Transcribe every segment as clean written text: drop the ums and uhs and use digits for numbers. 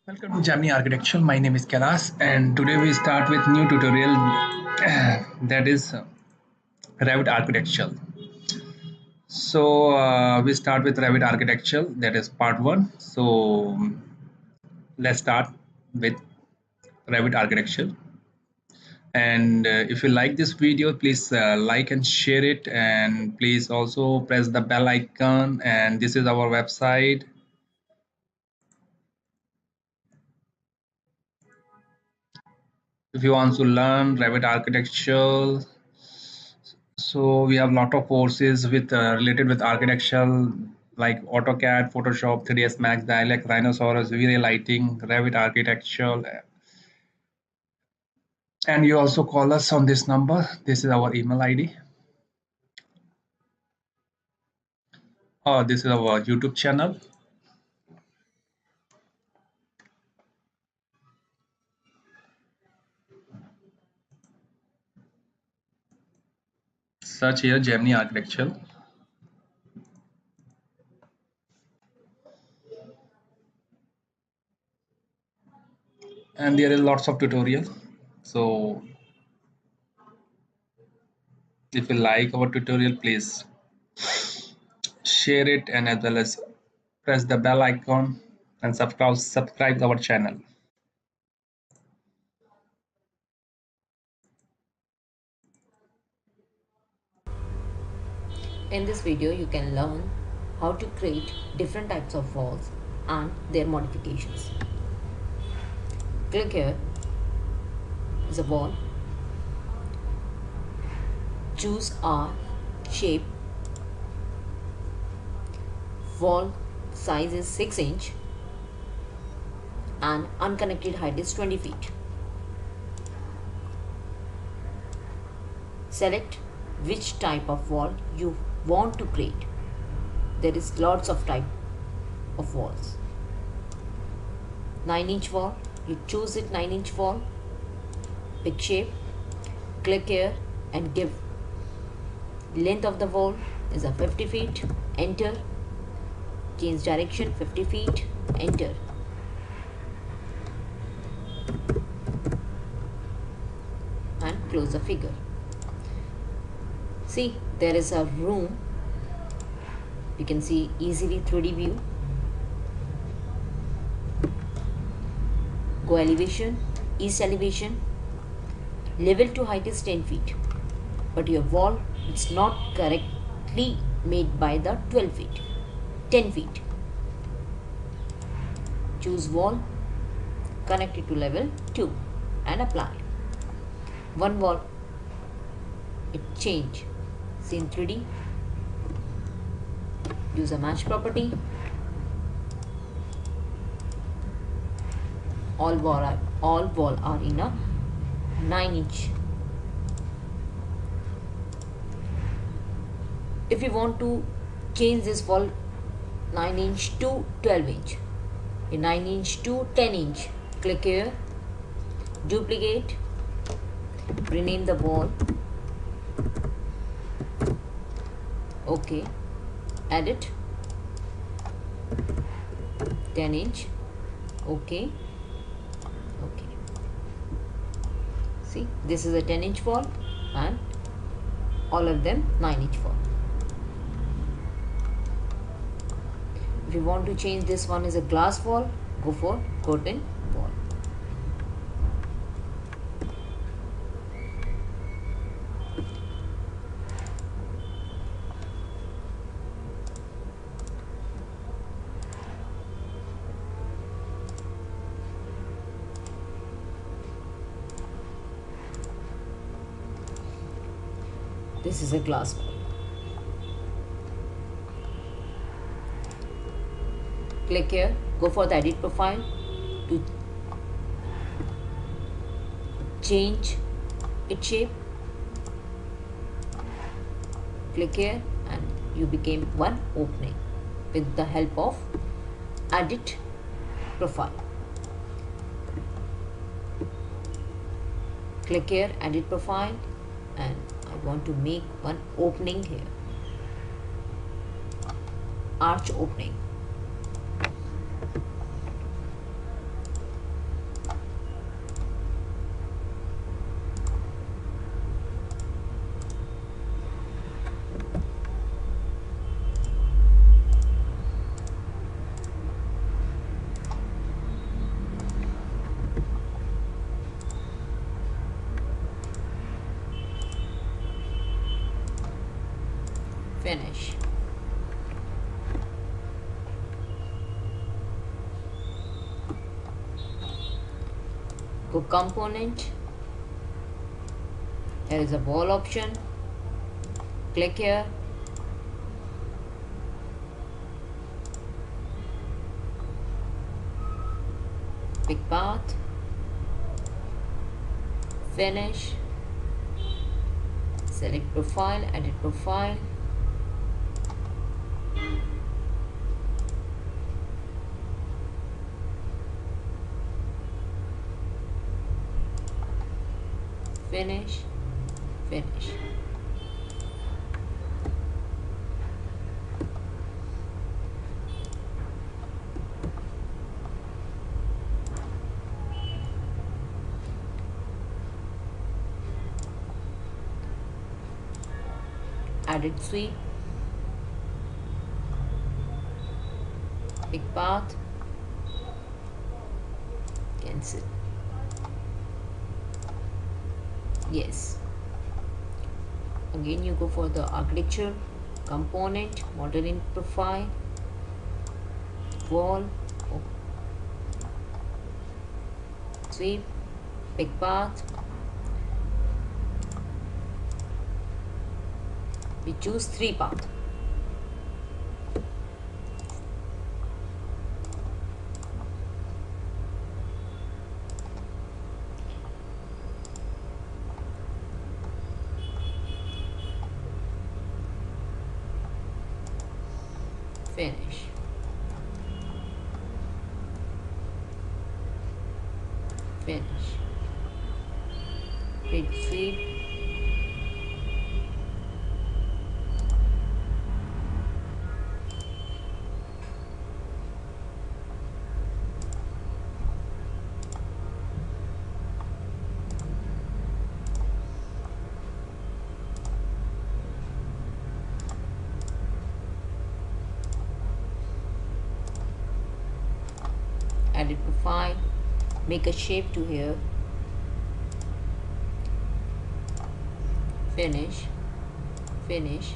Welcome to Gemini Architecture. My name is Kailas, and today we start with new tutorial that is Revit Architecture. We start with Revit Architecture, that is part one. Let's start with Revit Architecture. And if you like this video, please like and share it, and please also press the bell icon. And this is our website. If you want to learn Revit Architecture, so we have a lot of courses with related with architecture like AutoCAD, Photoshop, 3ds Max, Dialect, Rhinoceros, V-Ray lighting, Revit architecture, and you also call us on this number. This is our email ID. This is our YouTube channel. Search here Gemini architecture, and there is lots of tutorial. So if you like our tutorial, please share it and as well as press the bell icon and subscribe our channel. In this video, you can learn how to create different types of walls and their modifications. Click here is a wall. Choose a shape. Wall size is 6 inch and unconnected height is 20 feet. Select which type of wall you want to create. There is lots of type of walls. 9-inch wall, you choose it 9-inch wall. Pick shape, click here and give length of the wall is a 50 feet, enter. Change direction 50 feet, enter. And close the figure. See, there is a room. You can see easily 3D view. Go elevation, east elevation. Level to height is 10 feet. But your wall is not correctly made by the 12 feet. 10 feet. Choose wall, connect it to level 2 and apply. One wall, it change. See in 3D. Use a match property. All wall are in a 9-inch. If you want to change this wall 9-inch to 12-inch, 9-inch to 10-inch, click here, duplicate, rename the wall, okay, edit, 10-inch, okay. See, this is a 10-inch wall and all of them 9-inch wall. If you want to change this one is a glass wall, go for curtain wall. This is a glass wall. Click here, go for the edit profile to change its shape. Click here and you became one opening with the help of edit profile. Click here, edit profile, and I want to make one opening here, arch opening. finish. Go component. Here is a wall option. Click here. Pick path. Finish. Select profile, edit profile. Finish. Finish. Added sweep. Pick path. Cancel. Yes. Again you go for the architecture, component, model in profile, wall, sweep, pick path. We choose 3 paths. Finish. Finish. Hit sweep. Edit profile, make a shape to here, finish, finish,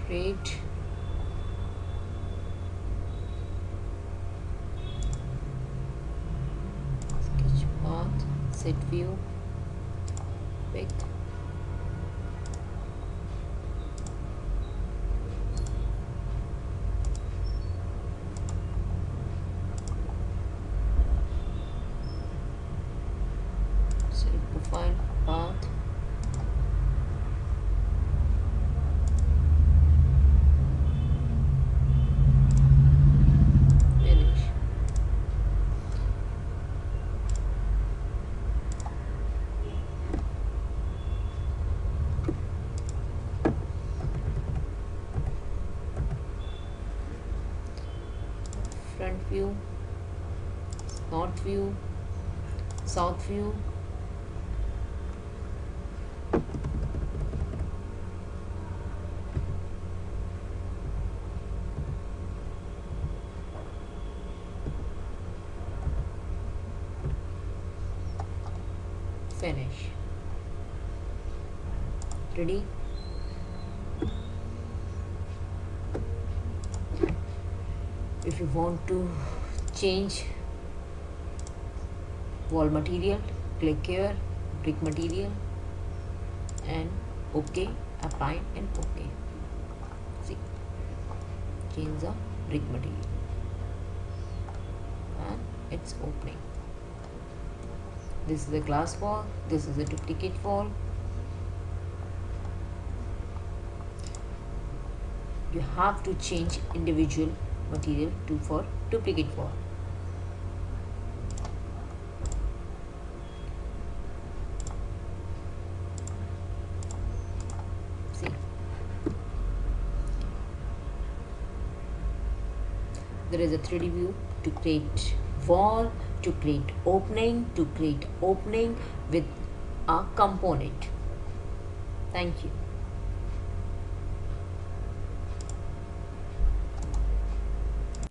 create, sketch path, set view, pick, profile, path, finish, front view, north view, south view, finish. Ready? If you want to change wall material, click here, brick material, and OK, apply and OK. See, change the brick material and it's opening. This is the glass wall, this is a duplicate wall. You have to change individual material to for duplicate wall. See, there is a 3D view to create wall, to create opening with a component. Thank you.